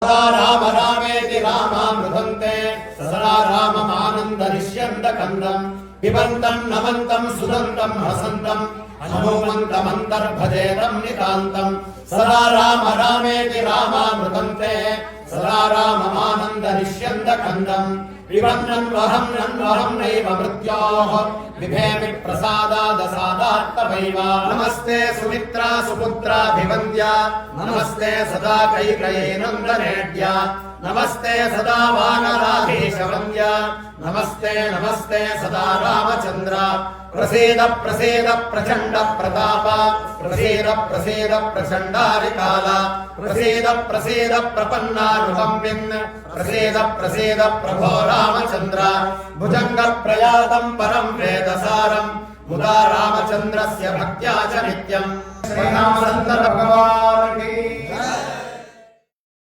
सदा राम रामेति रामामृतन्ते सदा राममानन्दरिष्यन्त कन्दम् पिबन्तम् नमन्तम् सुदन्तम् हसन्तम् हनुमन्तमन्तर्भजेतम् नितान्तम् सदा राम रामेति रामामृतन्ते सदा राममानन्दरिष्यन्त कन्दम् पिबन्नन्वहम् नैव मृत्योः बिभेमि प्रसादादसादात्तमैव नमस्ते सुमित्रा सुपुत्राभिवन्द्या नमस्ते सदा कैकेयीनन्दनेड्या नमस्ते सदा वानराधीशवन्द्या नमस्ते नमस्ते सदा रामचन्द्र प्रसीद प्रसीद प्रचण्ड प्रताप प्रसीद प्रसीद प्रचण्डारिकाल प्रसीद प्रसीद प्रपन्नानुकम्पिन् प्रसीद प्रसीद प्रभो रामचन्द्र भुजङ्ग प्रयातम् परम् वेदसारम् मुदा रामचन्द्रस्य भक्त्या च नित्यम् श्रीरामचन्द्र भगवान् की